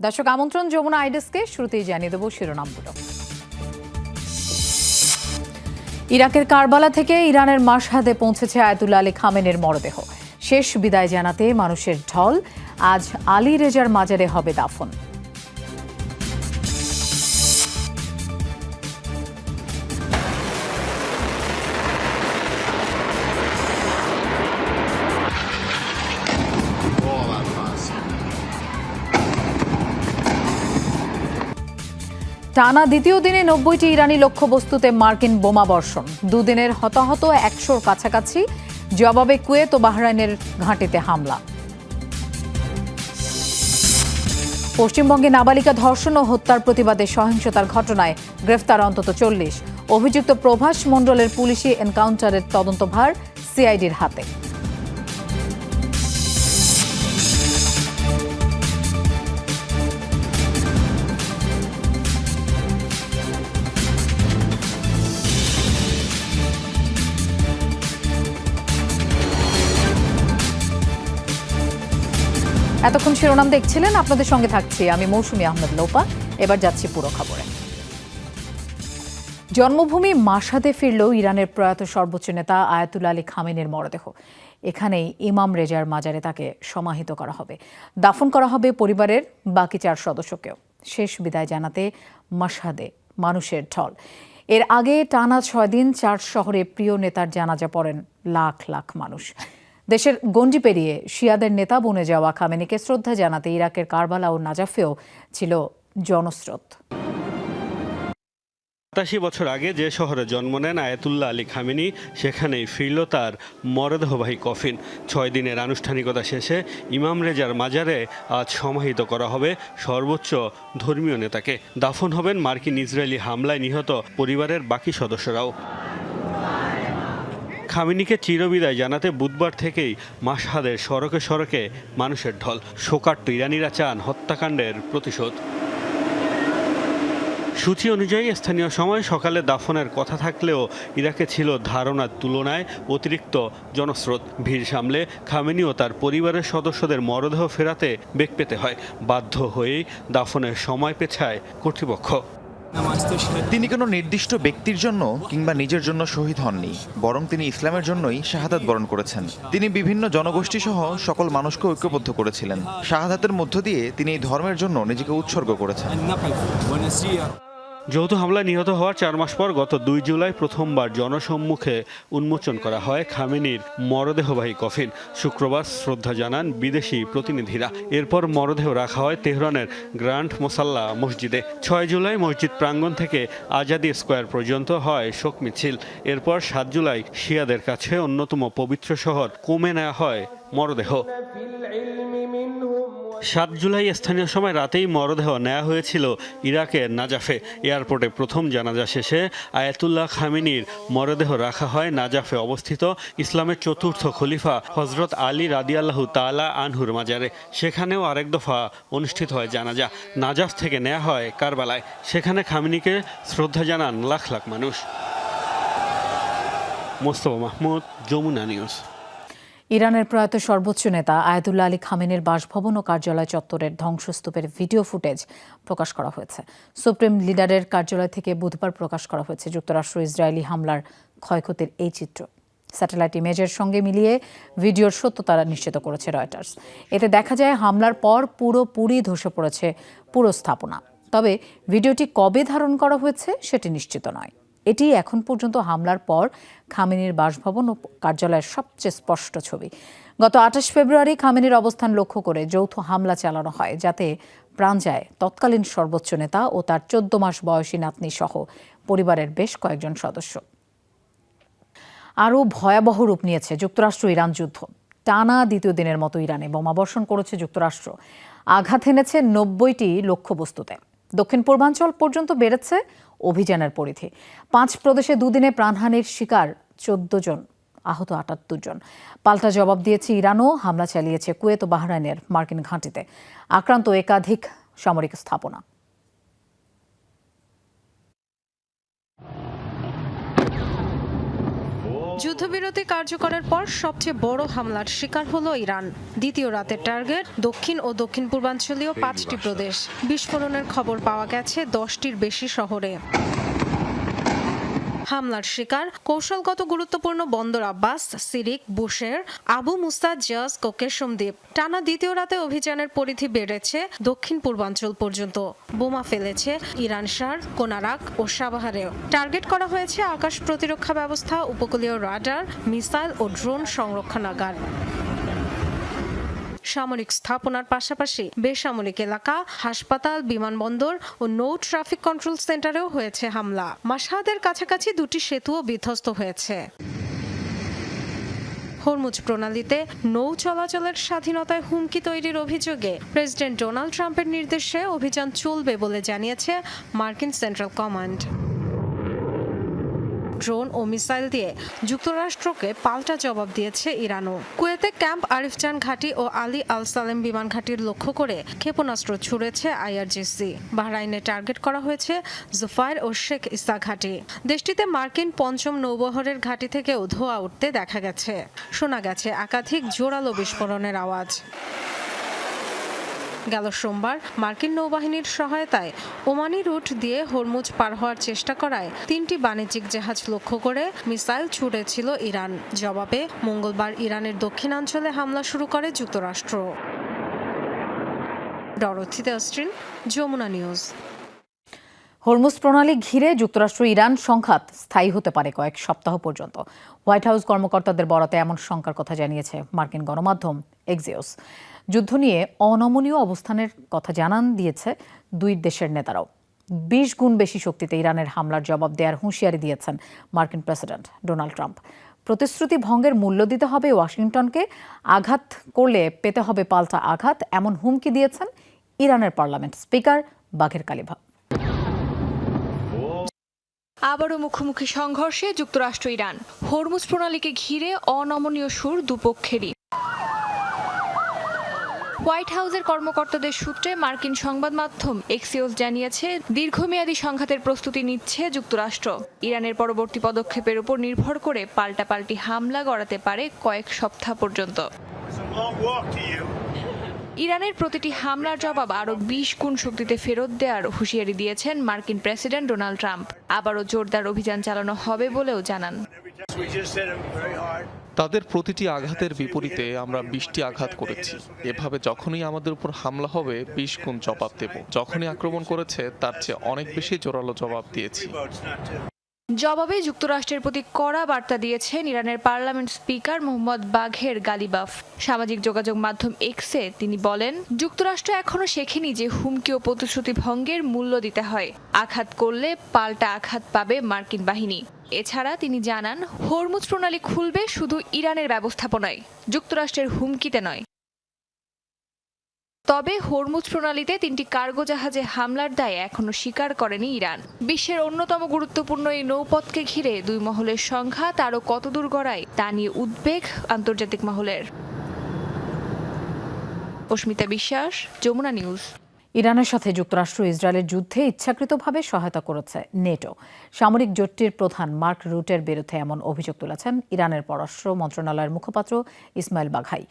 দর্শক আমন্ত্রণ যমুনা আইডেস্কে, শুরুতেই জানিয়ে দেব শিরোনামগুলো। ইরাকের কারবালা থেকে ইরানের মাশহাদে পৌঁছেছে আয়াতুল্লাহ আলী খামেনির মরদেহ। শেষ বিদায় জানাতে মানুষের ঢল। আজ আলী রেজার মাজারে হবে দাফন। টানা দ্বিতীয় দিনে ৯০টি ইরানি লক্ষ্যবস্তুতে মার্কিন বোমা বর্ষণ। দুদিনের হতাহত ১০০-র কাছাকাছি। জবাবে কুয়েত ও বাহরাইনের ঘাঁটিতে হামলা। পশ্চিমবঙ্গে নাবালিকা ধর্ষণ ও হত্যার প্রতিবাদে সহিংসতার ঘটনায় গ্রেফতার অন্তত ৪০। অভিযুক্ত প্রভাস মণ্ডলের পুলিশি এনকাউন্টারের তদন্তভার সিআইডির হাতে। এতক্ষণ শিরোনাম দেখছিলেন, আপনাদের সঙ্গে থাকছি আমি মৌসুমী আহমেদ লোপা। এবার যাচ্ছি পুরো খবরে। জন্মভূমি মাশহাদে ফিরল ইরানের প্রয়াত সর্বোচ্চ নেতা আয়াতুল্লাহ আলী খামেনির মরদেহ। এখানেই ইমাম রেজার মাজারে তাকে সমাহিত করা হবে। দাফন করা হবে পরিবারের বাকি ৪ সদস্যকেও। শেষ বিদায় জানাতে মাশহাদে মানুষের ঢল। এর আগে টানা ৬ দিন ৪ শহরে প্রিয় নেতার জানাজা পড়েন লাখ লাখ মানুষ। দেশের গণ্ডি পেরিয়ে শিয়াদের নেতা বনে যাওয়া খামেনিকে শ্রদ্ধা জানাতে ইরাকের কারবালা ও নাজাফেও ছিল জনস্রোত। ৮৭ বছর আগে যে শহরে জন্ম নেন আয়াতুল্লাহ আলী খামেনি, সেখানেই ফিরল তার মরদেহবাহী কফিন। ৬ দিনের আনুষ্ঠানিকতা শেষে ইমাম রেজার মাজারে আজ সমাহিত করা হবে সর্বোচ্চ ধর্মীয় নেতাকে। দাফন হবেন মার্কিন ইসরায়েলি হামলায় নিহত পরিবারের বাকি সদস্যরাও। খামেনিকে চিরবিদায় জানাতে বুধবার থেকেই মাশহাদের সড়কে সড়কে মানুষের ঢল। শোকার্ত ইরানিরা চান হত্যাকাণ্ডের প্রতিশোধ। সূচি অনুযায়ী স্থানীয় সময় সকালে দাফনের কথা থাকলেও ইরাকে ছিল ধারণার তুলনায় অতিরিক্ত জনস্রোত। ভিড় সামলে খামেনি ও তার পরিবারের সদস্যদের মরদেহ ফেরাতে বেগ পেতে হয়। বাধ্য হয়েই দাফনের সময় পেছায় কর্তৃপক্ষ। তিনি কোনো নির্দিষ্ট ব্যক্তির জন্য কিংবা নিজের জন্য শহীদ হননি, বরং তিনি ইসলামের জন্যই শাহাদাত বরণ করেছেন। তিনি বিভিন্ন জনগোষ্ঠী সহ সকল মানুষকে ঐক্যবদ্ধ করেছিলেন। শাহাদাতের মধ্য দিয়ে তিনি এই ধর্মের জন্য নিজেকে উৎসর্গ করেছেন। যৌথ হামলায় নিহত হওয়ার ৪ মাস পর গত ২ জুলাই প্রথমবার জনসম্মুখে উন্মোচন করা হয় খামেনির মরদেহবাহী কফিন। শুক্রবার শ্রদ্ধা জানান বিদেশি প্রতিনিধিরা। এরপর মরদেহ রাখা হয় তেহরানের গ্র্যান্ড মোসাল্লা মসজিদে। ৬ জুলাই মসজিদ প্রাঙ্গণ থেকে আজাদি স্কোয়ার পর্যন্ত হয় শোক মিছিল। এরপর ৭ জুলাই শিয়াদের কাছে অন্যতম পবিত্র শহর কোমে নেওয়া হয় মরদেহ। ৭ জুলাই স্থানীয় সময় রাতেই মরদেহ নেওয়া হয়েছিল ইরাকের নাজাফে। এয়ারপোর্টে প্রথম জানাজা শেষে আয়াতুল্লাহ খামেনির মরদেহ রাখা হয় নাজাফে অবস্থিত ইসলামের চতুর্থ খলিফা হজরত আলী রাদিয়াল্লাহু তাআলা আনহুর মাজারে। সেখানেও আরেক দফা অনুষ্ঠিত হয় জানাজা। নাজাফ থেকে নেওয়া হয় কারবালায়। সেখানে খামেনিকে শ্রদ্ধা জানান লাখ লাখ মানুষ। মোস্তফা মাহমুদ, যমুনা নিউজ। ইরানের প্রয়াত সর্বোচ্চ নেতা আয়াতুল্লাহ আলী খামেনির বাসভবন ও কার্যালয় চত্বরের ধ্বংসস্তূপের ভিডিও ফুটেজ প্রকাশ করা হয়েছে। সুপ্রিম লিডারের কার্যালয় থেকে বুধবার প্রকাশ করা হয়েছে যুক্তরাষ্ট্র ইসরায়েলি হামলার ক্ষয়ক্ষতির এই চিত্র। স্যাটেলাইট ইমেজের সঙ্গে মিলিয়ে ভিডিওর সত্যতা নিশ্চিত করেছে রয়টার্স। এতে দেখা যায় হামলার পর পুরোপুরি ধসে পড়েছে পুরো স্থাপনা। তবে ভিডিওটি কবে ধারণ করা হয়েছে সেটি নিশ্চিত নয়। এটি এখন পর্যন্ত হামলার পর খামেনির বাসভবন ও কার্যালয়ের সবচেয়ে স্পষ্ট ছবি। গত ২৮ ফেব্রুয়ারি খামেনির অবস্থান লক্ষ্য করে যৌথ হামলা চালানো হয়, যাতে প্রাণ যায় তৎকালীন সর্বোচ্চ নেতা ও তার ১৪ মাস বয়সী নাতনি সহ পরিবারের বেশ কয়েকজন সদস্য। আরও ভয়াবহ রূপ নিয়েছে যুক্তরাষ্ট্র ইরান যুদ্ধ। টানা দ্বিতীয় দিনের মতো ইরানে বোমাবর্ষণ করেছে যুক্তরাষ্ট্র। আঘাত এনেছে ৯০টি লক্ষ্যবস্তুতে। দক্ষিণ পূর্বাঞ্চল পর্যন্ত বেড়েছে অভিযানের পরিধি। ৫ প্রদেশে দুদিনে প্রাণহানির শিকার ১৪ জন, আহত ৭৮ জন। পাল্টা জবাব দিয়েছে ইরানও হামলা চালিয়েছে কুয়েত ও বাহরাইনের মার্কিন ঘাঁটিতে। আক্রান্ত একাধিক সামরিক স্থাপনা। যুদ্ধবিরতি কার্যকরের পর সবচেয়ে বড় হামলার শিকার হলো ইরান। দ্বিতীয় রাতের টার্গেট দক্ষিণ ও দক্ষিণ পূর্বাঞ্চলীয় 5টি প্রদেশ। বিস্ফোরণের খবর পাওয়া গেছে 10টির বেশি শহরে। হামলার শিকার কৌশলগত গুরুত্বপূর্ণ বন্দর আব্বাস, সিরিক, বুশের, আবু মুস্তাদ, জাজ, কোকেশম দ্বীপ। টানা দ্বিতীয় রাতে অভিযানের পরিধি বেড়েছে দক্ষিণ পূর্বাঞ্চল পর্যন্ত। বোমা ফেলেছে ইরান শার, কোনারাক ও সাবাহারেও। টার্গেট করা হয়েছে আকাশ প্রতিরক্ষা ব্যবস্থা, উপকূলীয় রাডার, মিসাইল ও ড্রোন সংরক্ষণাগার। সামরিক স্থাপনার পাশাপাশি বেসামরিক এলাকা, হাসপাতাল, বিমানবন্দর ও নৌ ট্রাফিক কন্ট্রোল সেন্টারেও হয়েছে হামলা। মাশহাদের কাছাকাছি 2টি সেতুও বিধ্বস্ত হয়েছে। হরমুজ প্রণালীতে নৌ চলাচলের স্বাধীনতায় হুমকি তৈরির অভিযোগে প্রেসিডেন্ট ডোনাল্ড ট্রাম্পের নির্দেশে অভিযান চলবে বলে জানিয়েছে মার্কিন সেন্ট্রাল কমান্ড। ড্রোন ও মিসাইল দিয়ে যুক্তরাষ্ট্রকে পাল্টা জবাব দিয়েছে ইরানও। কুয়েতে ক্যাম্প আরিফজান ঘাঁটি ও আলী আল সালেম বিমান ঘাঁটির লক্ষ্য করে ক্ষেপণাস্ত্র ছুড়েছে আইআরজিসি। বাহরাইনে টার্গেট করা হয়েছে জুফায়ের ও শেখ ইসা ঘাঁটি। দেশটিতে মার্কিন 5ম নৌবহরের ঘাঁটি থেকেও ধোঁয়া উঠতে দেখা গেছে। শোনা গেছে একাধিক জোরালো বিস্ফোরণের আওয়াজ। গেল সোমবার মার্কিন নৌবাহিনীর সহায়তায় ওমানি রুট দিয়ে হরমুজ পার হওয়ার চেষ্টা করায় 3টি বাণিজ্যিক জাহাজ লক্ষ্য করে মিসাইল ছুড়েছিল ইরান। জবাবে মঙ্গলবার ইরানের দক্ষিণাঞ্চলে হামলা শুরু করে যুক্তরাষ্ট্র। ডরোথি অস্ট্রিন, যমুনা নিউজ। হরমুজ প্রণালী ঘিরে যুক্তরাষ্ট্র ইরান সংঘাত স্থায়ী হতে পারে কয়েক সপ্তাহ পর্যন্ত। হোয়াইট হাউস কর্মকর্তাদের বরাতে এমন শঙ্কার কথা জানিয়েছে মার্কিন গণমাধ্যম এক্সিওস। যুদ্ধ নিয়ে অনমনীয় অবস্থানের কথা জানান দিয়েছে দুই দেশের নেতারাও। 20 গুণ বেশি শক্তিতে ইরানের হামলার জবাব দেওয়ার হুঁশিয়ারি দিয়েছেন মার্কিন প্রেসিডেন্ট ডোনাল্ড ট্রাম্প। প্রতিশ্রুতি ভঙ্গের মূল্য দিতে হবে ওয়াশিংটনকে, আঘাত করলে পেতে হবে পাল্টা আঘাত, এমন হুমকি দিয়েছেন ইরানের পার্লামেন্ট স্পিকার বাঘের কালিভা। আবারও মুখোমুখি সংঘর্ষে যুক্তরাষ্ট্র ইরান। হরমুজ প্রণালীকে ঘিরে অনমনীয় সুর দুপক্ষেরই। হোয়াইট হাউসের কর্মকর্তাদের সূত্রে মার্কিন সংবাদ মাধ্যম এক্সিওস জানিয়েছে দীর্ঘমেয়াদী সংঘাতের প্রস্তুতি নিচ্ছে যুক্তরাষ্ট্র। ইরানের পরবর্তী পদক্ষেপের উপর নির্ভর করে পাল্টাপাল্টি হামলা গড়াতে পারে কয়েক সপ্তাহ পর্যন্ত। ইরানের প্রতিটি হামলার জবাব আরও 20 গুণ শক্তিতে ফেরত দেওয়ার হুঁশিয়ারি দিয়েছেন মার্কিন প্রেসিডেন্ট ডোনাল্ড ট্রাম্প। আবারও জোরদার অভিযান চালানো হবে বলেও জানান। তাদের প্রতিটি আঘাতের বিপরীতে আমরা 20টি আঘাত করেছি। এভাবে যখনই আমাদের উপর হামলা হবে 20 গুণ জবাব দেব। যখনই আক্রমণ করেছে তার চেয়ে অনেক বেশি জোরালো জবাব দিয়েছি। জবাবে যুক্তরাষ্ট্রের প্রতি কড়া বার্তা দিয়েছেন ইরানের পার্লামেন্ট স্পিকার মোহাম্মদ বাঘের গালিবাফ। সামাজিক যোগাযোগ মাধ্যম এক্সে তিনি বলেন, যুক্তরাষ্ট্র এখনো শেখেনি যে হুমকি ও প্রতিশ্রুতি ভঙ্গের মূল্য দিতে হয়। আঘাত করলে পাল্টা আঘাত পাবে মার্কিন বাহিনী। এছাড়া তিনি জানান, হরমুজ প্রণালী খুলবে শুধু ইরানের ব্যবস্থাপনায়, যুক্তরাষ্ট্রের হুমকিতে নয়। তবে হরমুজ প্রণালীতে 3টি কার্গো জাহাজে হামলার দায় এখনো স্বীকার করেনি ইরান। বিশ্বের অন্যতম গুরুত্বপূর্ণ এই নৌপথকে ঘিরে দুই মহলের সংঘাত আরও কতদূর গড়ায় তা নিয়ে উদ্বেগ আন্তর্জাতিক মহলের। অস্মিতা বিশ্বাস, যমুনা নিউজ। ইরানের সাথে যুক্তরাষ্ট্র ইসরায়েলের যুদ্ধে ইচ্ছাকৃতভাবে সহায়তা করেছে নেটো। সামরিক জোটটির প্রধান মার্ক রুটের বিরুদ্ধে এমন অভিযোগ তুলেছেন ইরানের পররাষ্ট্র মন্ত্রণালয়ের মুখপাত্র ইসমাইল বাঘাই।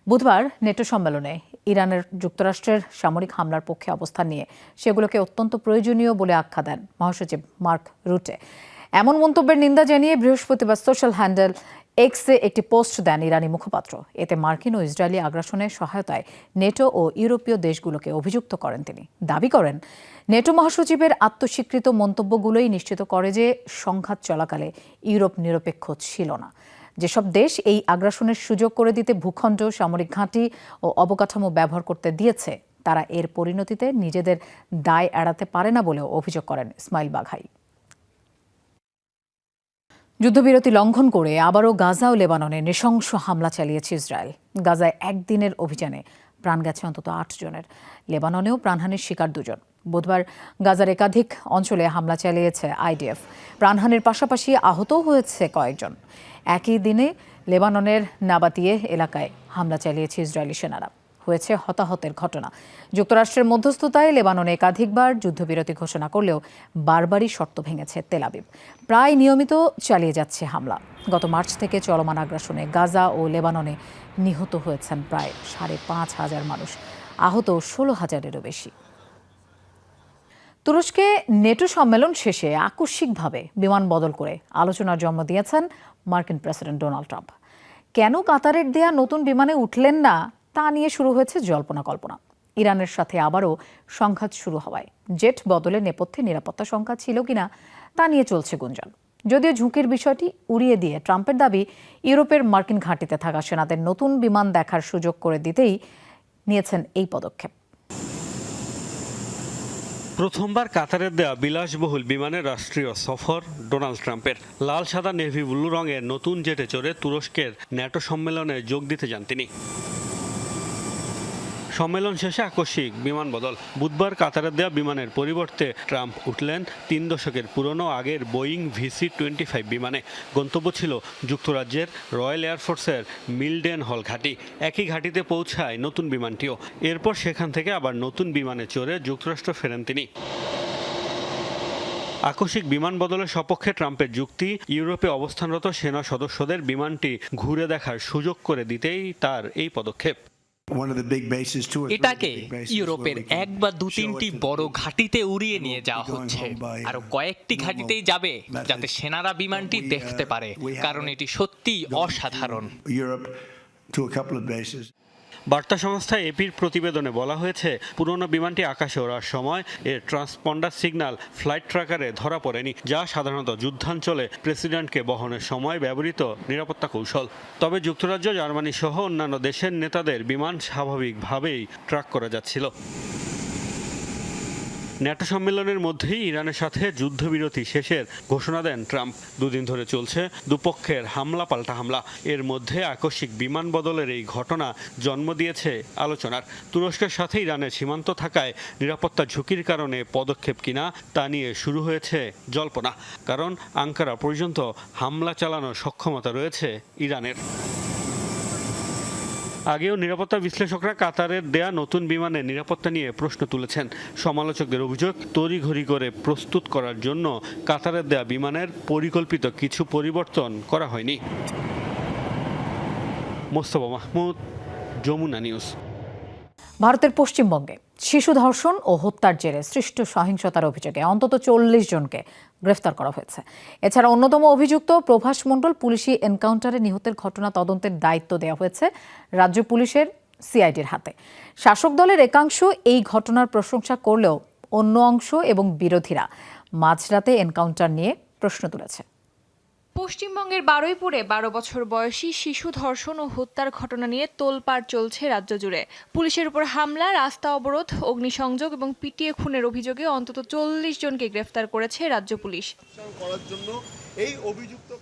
বুধবার নেটো সম্মেলনে ইরানের যুক্তরাষ্ট্রের সামরিক হামলার পক্ষে অবস্থান নিয়ে সেগুলোকে অত্যন্ত প্রয়োজনীয় বলে আখ্যা দেন মহাসচিব মার্ক রুটে। এমন মন্তব্যের নিন্দা জানিয়ে বৃহস্পতিবার সোশ্যাল হ্যান্ডেল এক্সে একটি পোস্ট দেন ইরানি মুখপাত্র। এতে মার্কিন ও ইসরায়েলি আগ্রাসনের সহায়তায় নেটো ও ইউরোপীয় দেশগুলোকে অভিযুক্ত করেন তিনি। দাবি করেন, নেটো মহাসচিবের আত্মস্বীকৃত মন্তব্যগুলোই নিশ্চিত করে যে সংঘাত চলাকালে ইউরোপ নিরপেক্ষ ছিল না। যেসব দেশ এই আগ্রাসনের সুযোগ করে দিতে ভূখণ্ড, সামরিক ঘাঁটি ও অবকাঠামো ব্যবহার করতে দিয়েছে, তারা এর পরিণতিতে নিজেদের দায় এড়াতে পারে না বলেও অভিযোগ করেন ইসমাইল বাঘাই। যুদ্ধবিরতি লঙ্ঘন করে আবারও গাজা ও লেবাননে নৃশংস হামলা চালিয়েছে ইসরায়েল। গাজায় একদিনের অভিযানে প্রাণ গেছে অন্তত 8 জনের। লেবাননেও প্রাণহানির শিকার 2 জন। বুধবার গাজার একাধিক অঞ্চলে হামলা চালিয়েছে আইডিএফ। প্রাণহানির পাশাপাশি আহতও হয়েছে কয়েকজন। একই দিনে লেবাননের নাবাতিয়ে এলাকায় হামলা চালিয়েছে ইসরায়েলি সেনারা। হয়েছে হতাহতের ঘটনা। যুক্তরাষ্ট্রের মধ্যস্থতায় লেবাননে একাধিকবার যুদ্ধবিরতি ঘোষণা করলেও বারবারই শর্ত ভেঙেছে তেল আবিব। প্রায় নিয়মিত চালিয়ে যাচ্ছে হামলা। গত মার্চ থেকে চলমান আগ্রাসনে গাজা ও লেবাননে নিহত হয়েছেন প্রায় 5,500 মানুষ, আহত 16,000-এরও বেশি। তুরস্কে নেটো সম্মেলন শেষে আকস্মিকভাবে বিমান বদল করে আলোচনার জন্ম দিয়েছেন মার্কিন প্রেসিডেন্ট ডোনাল্ড ট্রাম্প। কেন কাতারের দেয়া নতুন বিমানে উঠলেন না তা নিয়ে শুরু হয়েছে জল্পনা কল্পনা। ইরানের সাথে আবারও সংঘাত শুরু হওয়ায় জেট বদলের নেপথ্যে নিরাপত্তা শঙ্কা ছিল কিনা তা নিয়ে চলছে গুঞ্জন। যদিও ঝুঁকির বিষয়টি উড়িয়ে দিয়ে ট্রাম্পের দাবি ইউরোপের মার্কিন ঘাঁটিতে থাকা সেনাদের নতুন বিমান দেখার সুযোগ করে দিতেই নিয়েছেন এই পদক্ষেপ। প্রথমবার কাতারের দেয়া বিলাসবহুল বিমানের রাষ্ট্রীয় সফর ডোনাল্ড ট্রাম্পের। লাল সাদা নেভি ব্লু রঙের নতুন জেটে চড়ে তুরস্কের ন্যাটো সম্মেলনে যোগ দিতে যান তিনি। সম্মেলন শেষে আকস্মিক বিমান বদল। বুধবার কাতারের দেয়া বিমানের পরিবর্তে ট্রাম্প উঠলেন 3 দশকের পুরনো আগের বোয়িং VC-25 বিমানে। গন্তব্য ছিল যুক্তরাজ্যের রয়্যাল এয়ারফোর্সের মিলডেন হল ঘাঁটি। একই ঘাঁটিতে পৌঁছায় নতুন বিমানটিও। এরপর সেখান থেকে আবার নতুন বিমানে চড়ে যুক্তরাষ্ট্র ফেরেন তিনি। আকস্মিক বিমান বদলের সপক্ষে ট্রাম্পের যুক্তি, ইউরোপে অবস্থানরত সেনা সদস্যদের বিমানটি ঘুরে দেখার সুযোগ করে দিতেই তার এই পদক্ষেপ। এটাকে ইউরোপের 1 বা 2-3টি বড় ঘাঁটিতে উড়িয়ে নিয়ে যাওয়া হচ্ছে। আরো কয়েকটি ঘাঁটিতেই যাবে যাতে সেনারা বিমানটি দেখতে পারে, কারণ এটি সত্যিই অসাধারণ। বার্তা সংস্থা এপির প্রতিবেদনে বলা হয়েছে, পুরনো বিমানটি আকাশে ওড়ার সময় এর ট্রান্সপন্ডার সিগন্যাল ফ্লাইট ট্র্যাকারে ধরা পড়েনি, যা সাধারণত যুদ্ধাঞ্চলে প্রেসিডেন্টকে বহনের সময় ব্যবহৃত নিরাপত্তা কৌশল। তবে যুক্তরাজ্য, জার্মানি সহ অন্যান্য দেশের নেতাদের বিমান স্বাভাবিকভাবেই ট্র্যাক করা যাচ্ছিল। ন্যাটো সম্মেলনের মধ্যেই ইরানের সাথে যুদ্ধবিরতি শেষের ঘোষণা দেন ট্রাম্প। 2 দিন ধরে চলছে দুপক্ষের হামলা পাল্টা হামলা। এর মধ্যে আকস্মিক বিমান বদলের এই ঘটনা জন্ম দিয়েছে আলোচনার। তুরস্কের সাথে ইরানের সীমান্ত থাকায় নিরাপত্তা ঝুঁকির কারণে পদক্ষেপ কিনা তা নিয়ে শুরু হয়েছে জল্পনা। কারণ আঙ্কারা পর্যন্ত হামলা চালানোর সক্ষমতা রয়েছে ইরানের। আগেও নিরাপত্তা বিশ্লেষকরা কাতারের দেয়া নতুন বিমানের নিরাপত্তা নিয়ে প্রশ্ন তুলেছেন। সমালোচকদের অভিযোগ, তড়িঘড়ি করে প্রস্তুত করার জন্য কাতারের দেয়া বিমানের পরিকল্পিত কিছু পরিবর্তন করা হয়নি। মোস্তফা মাহমুদ, যমুনা নিউজ। ভারতের পশ্চিমবঙ্গে শিশু ধর্ষণ ও হত্যার জেরে সৃষ্ট সহিংসতার অভিযোগে অন্তত 40 জনকে গ্রেফতার করা হয়েছে। এছাড়া অন্যতম অভিযুক্ত প্রভাস মণ্ডল পুলিশি এনকাউন্টারে নিহতের ঘটনা তদন্তের দায়িত্ব দেওয়া হয়েছে রাজ্য পুলিশের সিআইডির হাতে। শাসক দলের একাংশ এই ঘটনার প্রশংসা করলেও অন্য অংশ এবং বিরোধীরা মাঝরাতে এনকাউন্টার নিয়ে প্রশ্ন তুলেছে। পশ্চিমবঙ্গের বারুইপুরে 12 বছর বয়সী শিশু ধর্ষণ ও হত্যার ঘটনা নিয়ে তোলপাড় চলছে রাজ্য জুড়ে। পুলিশের উপর হামলা, রাস্তা অবরোধ, অগ্নিসংযোগ এবং পিটিয়ে খুনের অভিযোগে অন্তত 40 জনকে গ্রেফতার করেছে রাজ্য পুলিশ।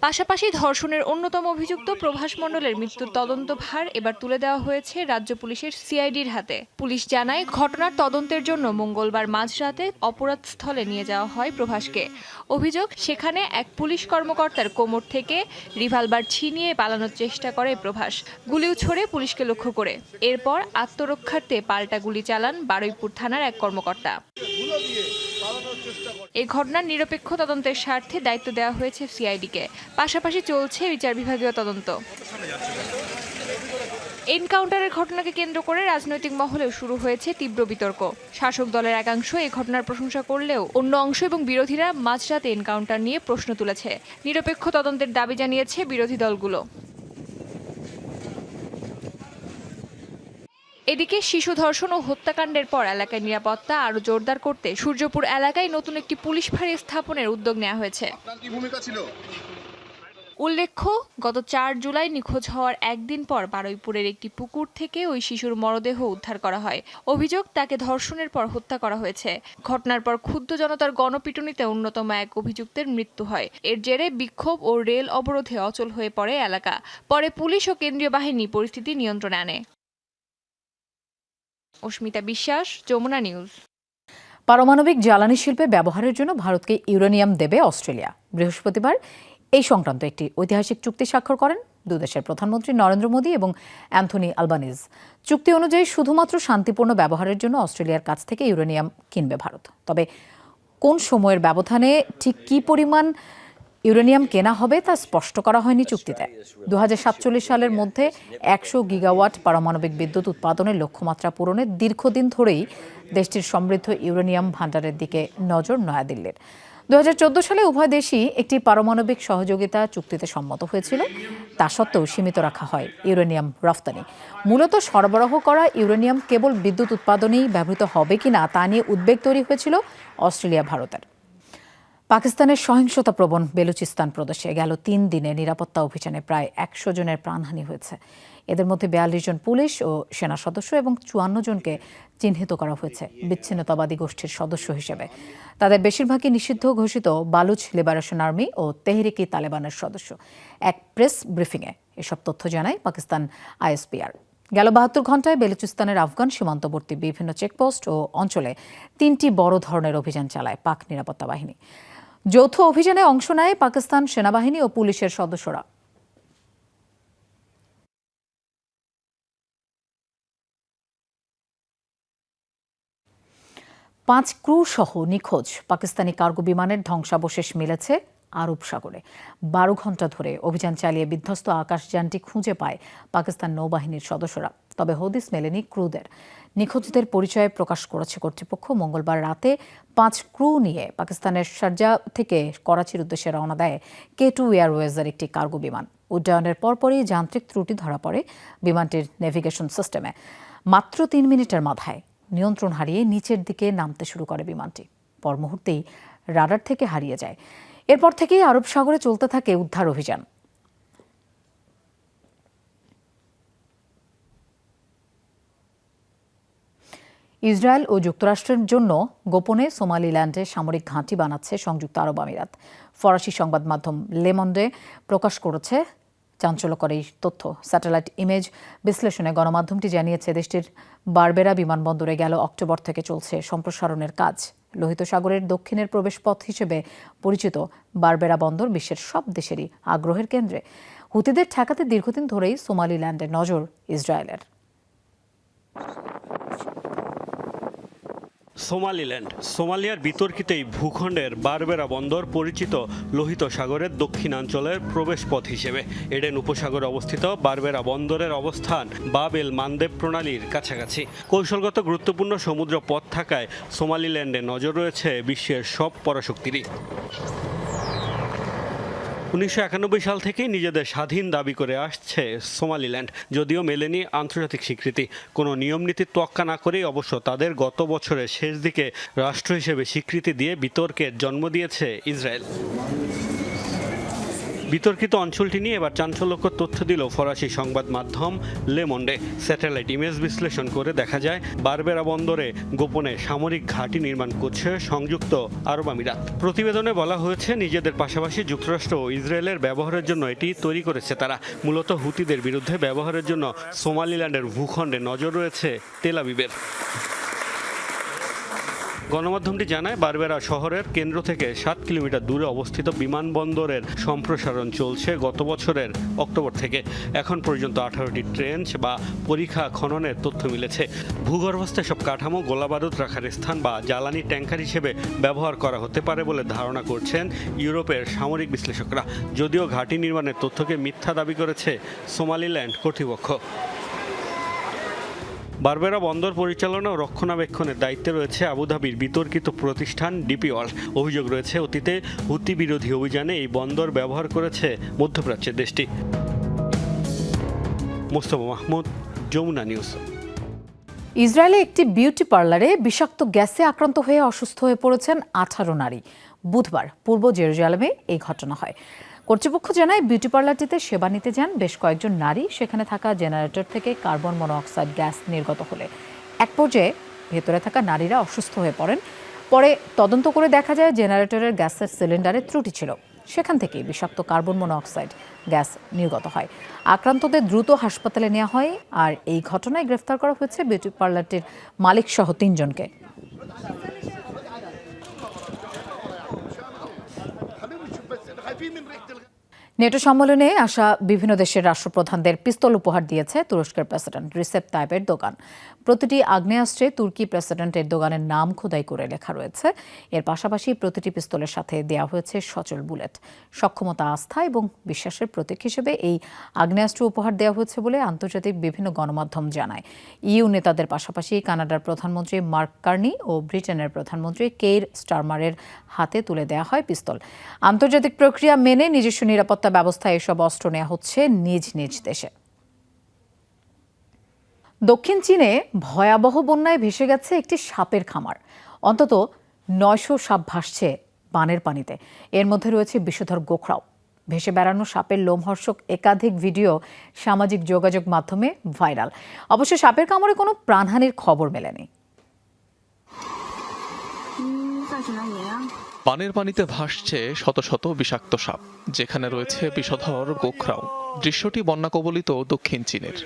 পাশাপাশি ধর্ষণের অন্যতম অভিযুক্ত প্রভাস মণ্ডলের মৃত্যুর তদন্তভার এবার তুলে দেওয়া হয়েছে রাজ্য পুলিশের সিআইডির হাতে। পুলিশ জানায়, ঘটনার তদন্তের জন্য মঙ্গলবার মাঝরাতে অপরাধস্থলে নিয়ে যাওয়া হয় প্রভাসকে। অভিযোগ, সেখানে এক পুলিশ কর্মকর্তার কোমর থেকে রিভলভার ছিনিয়ে পালানোর চেষ্টা করে প্রভাস। গুলিও ছোড়ে পুলিশকে লক্ষ্য করে। এরপর আত্মরক্ষার্থে পাল্টা গুলি চালান বারুইপুর থানার এক কর্মকর্তা। এই ঘটনার নিরপেক্ষ তদন্তের স্বার্থে দায়িত্ব দেওয়া হয়েছে সিআইডিকে। পাশাপাশি চলছে বিচার বিভাগীয় তদন্ত। এনকাউন্টারের ঘটনাকে কেন্দ্র করে রাজনৈতিক মহলেও শুরু হয়েছে তীব্র বিতর্ক। শাসক দলের একাংশ এই ঘটনার প্রশংসা করলেও অন্য অংশ এবং বিরোধীরা মাঝরাতে এনকাউন্টার নিয়ে প্রশ্ন তুলেছে। নিরপেক্ষ তদন্তের দাবি জানিয়েছে বিরোধী দলগুলো। এদিকে শিশু ধর্ষণ ও হত্যাকাণ্ডের পর এলাকায় নিরাপত্তা আরও জোরদার করতে সূর্যপুর এলাকায় নতুন একটি পুলিশ ফাঁড়ি স্থাপনের উদ্যোগ নেওয়া হয়েছে। উল্লেখ্য, গত 4 জুলাই নিখোঁজ হওয়ার একদিন পর বারুইপুরের একটি পুকুর থেকে ওই শিশুর মরদেহ উদ্ধার করা হয়। অভিযোগ, তাকে ধর্ষণের পর হত্যা করা হয়েছে। ঘটনার পর ক্ষুব্ধ জনতার গণপিটুনিতে অন্যতম এক অভিযুক্তের মৃত্যু হয়। এর জেরে বিক্ষোভ ও রেল অবরোধে অচল হয়ে পড়ে এলাকা। পরে পুলিশ ও কেন্দ্রীয় বাহিনী পরিস্থিতি নিয়ন্ত্রণে আনে। অস্মিতা বিশ্বাস, যমুনা নিউজ। পারমাণবিক জ্বালানি শিল্পে ব্যবহারের জন্য ভারতকে ইউরেনিয়াম দেবে অস্ট্রেলিয়া। বৃহস্পতিবার এই সংক্রান্ত একটি ঐতিহাসিক চুক্তি স্বাক্ষর করেন দুই দেশের প্রধানমন্ত্রী নরেন্দ্র মোদী এবং অ্যান্থনি আলবানিজ। চুক্তি অনুযায়ী শুধুমাত্র শান্তিপূর্ণ ব্যবহারের জন্য অস্ট্রেলিয়ার কাছ থেকে ইউরেনিয়াম কিনবে ভারত। তবে কোন সময়ের ব্যবধানে ঠিক কী পরিমাণ ইউরেনিয়াম কেনা হবে তা স্পষ্ট করা হয়নি চুক্তিতে। 2047 সালের মধ্যে 100 গিগাওয়াট পারমাণবিক বিদ্যুৎ উৎপাদনের লক্ষ্যমাত্রা পূরণে দীর্ঘদিন ধরেই দেশটির সমৃদ্ধ ইউরেনিয়াম ভান্ডারের দিকে নজর নয়াদিল্লির। 2014 সালে উভয় দেশই একটি পারমাণবিক সহযোগিতা চুক্তিতে সম্মত হয়েছিল। তা সত্ত্বেও সীমিত রাখা হয় ইউরেনিয়াম রফতানি। মূলত সরবরাহ করা ইউরেনিয়াম কেবল বিদ্যুৎ উৎপাদনেই ব্যবহৃত হবে কিনা তা নিয়ে উদ্বেগ তৈরি হয়েছিল অস্ট্রেলিয়া ভারতের। পাকিস্তানের সহিংসতাপ্রবণ বেলুচিস্তান প্রদেশে গেল 3 দিনে নিরাপত্তা অভিযানে প্রায় 100 জনের প্রাণহানি হয়েছে। এদের মধ্যে 42 জন পুলিশ ও সেনা সদস্য এবং 54 জনকে চিহ্নিত করা হয়েছে বিচ্ছিন্নতাবাদী গোষ্ঠীর সদস্য হিসেবে। তাদের বেশিরভাগই নিষিদ্ধ ঘোষিত বালুচ লিবারেশন আর্মি ও তেহরিকি তালেবানের সদস্য। এক প্রেস ব্রিফিংয়ে এসব তথ্য জানায় পাকিস্তান ISPR। গেল 72 ঘণ্টায় বেলুচিস্তানের আফগান সীমান্তবর্তী বিভিন্ন চেকপোস্ট ও অঞ্চলে 3টি বড় ধরনের অভিযান চালায় পাক নিরাপত্তা বাহিনী। যৌথ অভিযানে অংশ নেয় পাকিস্তান সেনাবাহিনী ও পুলিশের সদস্যরা। পাঁচ ক্রু সহ নিখোঁজ পাকিস্তানি কার্গো বিমানের ধ্বংসাবশেষ মিলেছে আরব সাগরে। 12 ঘণ্টা ধরে অভিযান চালিয়ে বিধ্বস্ত আকাশযানটি খুঁজে পায় পাকিস্তান নৌবাহিনীর সদস্যরা। তবে হদিস মেলেনি ক্রুদের। নিখোঁজদের পরিচয় প্রকাশ করেছে কর্তৃপক্ষ। মঙ্গলবার রাতে 5 ক্রু নিয়ে পাকিস্তানের শারজা থেকে করাচির উদ্দেশ্যে রওনা দেয় K2 এয়ারওয়েজের একটি কার্গো বিমান। উড্ডয়নের পরপরই যান্ত্রিক ত্রুটি ধরা পড়ে বিমানটির নেভিগেশন সিস্টেমে। মাত্র 3 মিনিটের মাথায় নিয়ন্ত্রণ হারিয়ে নিচের দিকে নামতে শুরু করে বিমানটি। পর মুহূর্তেই রাডার থেকে হারিয়ে যায়। এরপর থেকেই আরব সাগরে চলতে থাকে উদ্ধার অভিযান। ইসরায়েল ও যুক্তরাষ্ট্রের জন্য গোপনে সোমালিল্যান্ডে সামরিক ঘাঁটি বানাচ্ছে সংযুক্ত আরব আমিরাত। ফরাসি সংবাদ মাধ্যম লেমন্ডে প্রকাশ করেছে চাঞ্চল্যকর এই তথ্য। স্যাটেলাইট ইমেজ বিশ্লেষণে গণমাধ্যমটি জানিয়েছে দেশটির বারবেরা বিমানবন্দরে গেল অক্টোবর থেকে চলছে সম্প্রসারণের কাজ। লোহিত সাগরের দক্ষিণের প্রবেশপথ হিসেবে পরিচিত বারবেরা বন্দর বিশ্বের সব দেশেরই আগ্রহের কেন্দ্রে। হুতিদের ঠেকাতে দীর্ঘদিন ধরেই সোমালিল্যান্ডে নজর ইসরায়েলের। সোমালিল্যান্ড সোমালিয়ার বিতর্কিত এই ভূখণ্ডের বারবেরা বন্দর পরিচিত লোহিত সাগরের দক্ষিণাঞ্চলের প্রবেশপথ হিসেবে। এডেন উপসাগরে অবস্থিত বারবেরা বন্দরের অবস্থান বাব এল মানদেব প্রণালীর কাছাকাছি। কৌশলগত গুরুত্বপূর্ণ সমুদ্র পথ থাকায় সোমালিল্যান্ডে নজর রয়েছে বিশ্বের সব পরাশক্তিরই। 1991 সাল থেকেই নিজেদের স্বাধীন দাবি করে আসছে সোমালিল্যান্ড, যদিও মেলেনি আন্তর্জাতিক স্বীকৃতি। কোনো নিয়মনীতির তোয়াক্কা না করেই অবশ্য তাদের গত বছরের শেষ দিকে রাষ্ট্র হিসেবে স্বীকৃতি দিয়ে বিতর্কের জন্ম দিয়েছে ইসরায়েল। বিতর্কিত অঞ্চলটি নিয়ে এবার চাঞ্চল্যকর তথ্য দিল ফরাসি সংবাদ মাধ্যম লেমন্ডে। স্যাটেলাইট ইমেজ বিশ্লেষণ করে দেখা যায় বারবেরা বন্দরে গোপনে সামরিক ঘাঁটি নির্মাণ করছে সংযুক্ত আরব আমিরাত। প্রতিবেদনে বলা হয়েছে নিজেদের পাশাপাশি যুক্তরাষ্ট্র ও ইসরায়েলের ব্যবহারের জন্য এটি তৈরি করেছে তারা। মূলত হুতিদের বিরুদ্ধে ব্যবহারের জন্য সোমালিল্যান্ডের ভূখণ্ডে নজর রয়েছে তেল আবিবের। গণমাধ্যমটি জানায় বারবেরা শহরের কেন্দ্র থেকে 7 কিলোমিটার দূরে অবস্থিত বিমানবন্দরের সম্প্রসারণ চলছে গত বছরের অক্টোবর থেকে। এখন পর্যন্ত 18টি ট্রেঞ্চ বা পরিখা খননের তথ্য মিলেছে। ভূগর্ভস্থ সব কাঠামো গোলাবারুদ রাখার স্থান বা জ্বালানি ট্যাঙ্কার হিসেবে ব্যবহার করা হতে পারে বলে ধারণা করছেন ইউরোপের সামরিক বিশ্লেষকরা। যদিও ঘাঁটি নির্মাণের তথ্যকে মিথ্যা দাবি করেছে সোমালিল্যান্ড কর্তৃপক্ষ। বারবেরা বন্দর পরিচালনা ও রক্ষণাবেক্ষণের দায়িত্বে রয়েছে আবুধাবির বিতর্কিত প্রতিষ্ঠান ডিপি ওয়ার্ল্ড। অভিযোগ রয়েছে অতীতে হুতি বিরোধী অভিযানে এই বন্দর ব্যবহার করেছে মধ্যপ্রাচ্যের দেশটি। মোস্তফা মাহমুদ, যমুনা নিউজ। ইসরায়েলে একটি বিউটি পার্লারে বিষাক্ত গ্যাসে আক্রান্ত হয়ে অসুস্থ হয়ে পড়েছেন 18 নারী। বুধবার পূর্ব জেরুজালেমে এই ঘটনা হয়। কর্তৃপক্ষ জানায় বিউটি পার্লারটিতে সেবা নিতে যান বেশ কয়েকজন নারী। সেখানে থাকা জেনারেটর থেকে কার্বন মনোঅক্সাইড গ্যাস নির্গত হলে এক পর্যায়ে ভেতরে থাকা নারীরা অসুস্থ হয়ে পড়েন। পরে তদন্ত করে দেখা যায় জেনারেটরের গ্যাসের সিলিন্ডারে ত্রুটি ছিল। সেখান থেকে বিষাক্ত কার্বন মনোঅক্সাইড গ্যাস নির্গত হয়। আক্রান্তদের দ্রুত হাসপাতালে নেওয়া হয়। আর এই ঘটনায় গ্রেফতার করা হয়েছে বিউটি পার্লারটির মালিক সহ 3 জনকে। নেটো সম্মেলনে আসা বিভিন্ন দেশের রাষ্ট্রপ্রধানদের পিস্তল উপহার দিয়েছে তুরস্কের প্রেসিডেন্ট রিসেপ তাইপ এরদোগান। প্রতিটি আগ্নেয়াস্ত্রে তুর্কি প্রেসিডেন্ট এরদোগানের নাম খোদাই করে লেখা রয়েছে। এর পাশাপাশি প্রতিটি পিস্তলের সাথে দেওয়া হয়েছে সচল বুলেট। সক্ষমতা, আস্থা এবং বিশ্বাসের প্রতীক হিসেবে এই আগ্নেয়াস্ত্র উপহার দেওয়া হয়েছে বলে আন্তর্জাতিক বিভিন্ন গণমাধ্যম জানায়। ইইউ নেতাদের পাশাপাশি কানাডার প্রধানমন্ত্রী মার্ক কার্নি ও ব্রিটেনের প্রধানমন্ত্রী কেইর স্টারমারের হাতে তুলে দেওয়া হয় পিস্তল। আন্তর্জাতিক প্রক্রিয়া মেনে নিজস্ব নিরাপত্তা ব্যবস্থায় এসব অস্ত্র নেওয়া হচ্ছে নিজ নিজ দেশে। দক্ষিণ চীনে ভয়াবহ বন্যায় ভেসে গেছে একটি সাপের খামার। অন্তত 900 সাপ ভাসছে বানের পানিতে। এর মধ্যে রয়েছে বিষধর গোখরাও। ভেসে বেড়ানো সাপের লোমহর্ষক একাধিক ভিডিও সামাজিক যোগাযোগ মাধ্যমে ভাইরাল। অবশ্য সাপের কামড়ে কোনো প্রাণহানির খবর মেলেনি। বানের পানিতে ভাসছে শত শত বিষাক্ত সাপ, যেখানে রয়েছে বিষধর গোখরাও। দৃশ্যটি বন্যা কবলিত দক্ষিণ চীনের।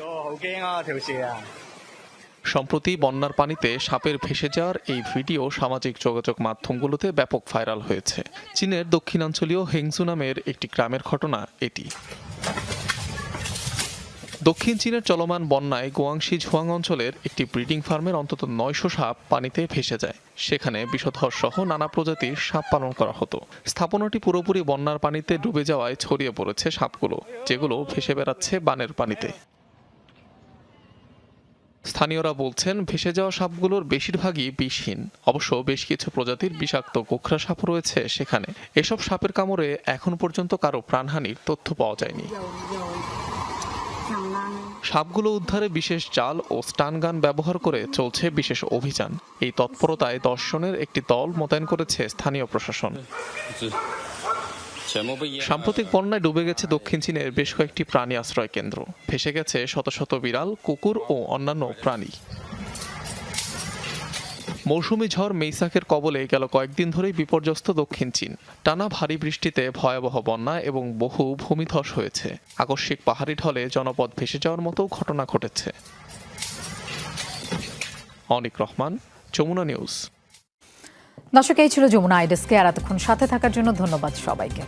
সম্প্রতি বন্যার পানিতে সাপের ভেসে যাওয়ার এই ভিডিও সামাজিক যোগাযোগ মাধ্যমগুলোতে ব্যাপক ভাইরাল হয়েছে। চীনের দক্ষিণাঞ্চলীয় হেংজু নামের একটি গ্রামের ঘটনা এটি। দক্ষিণ চীনের চলমান বন্যায় গুয়াংশি ঝুয়াং অঞ্চলের একটি ব্রিডিং ফার্মের অন্তত 900 সাপ পানিতে ভেসে যায়। সেখানে বিষধর সহ নানা প্রজাতির সাপ পালন করা হতো। স্থাপনাটি পুরোপুরি বন্যার পানিতে ডুবে যাওয়ায় ছড়িয়ে পড়েছে সাপগুলো, যেগুলো ভেসে বেড়াচ্ছে বানের পানিতে। স্থানীয়রা বলছেন, ভেসে যাওয়া সাপগুলোর বেশিরভাগই বিষহীন। অবশ্য বেশ কিছু প্রজাতির বিষাক্ত গোখরা সাপ রয়েছে সেখানে। এসব সাপের কামড়ে এখন পর্যন্ত কারো প্রাণহানির তথ্য পাওয়া যায়নি। সাপগুলো উদ্ধারে বিশেষ জাল ও স্টান গান ব্যবহার করে চলছে বিশেষ অভিযান। এই তৎপরতায় 10 জনের একটি দল মোতায়েন করেছে স্থানীয় প্রশাসন। সাম্প্রতিক বন্যায় ডুবে গেছে দক্ষিণ চীনের বেশ কয়েকটি প্রাণী আশ্রয় কেন্দ্র। ভেসে গেছে শত শত বিড়াল, কুকুর ও অন্যান্য প্রাণী। মৌসুমি ঝড় মেইসাকের কবলে গেল কয়েকদিন ধরেই বিপর্যস্ত দক্ষিণ চীন। টানা ভারী বৃষ্টিতে ভয়াবহ বন্যা এবং বহু ভূমিধস হয়েছে। আকস্মিক পাহাড়ি ঢলে জনপদ ভেসে যাওয়ার মতো ঘটনা ঘটেছে। অনিক রহমান, যমুনা নিউজ। দর্শক, এই ছিল যমুনা আই ডেস্কে। আর এতক্ষণ সাথে থাকার জন্য ধন্যবাদ সবাইকে।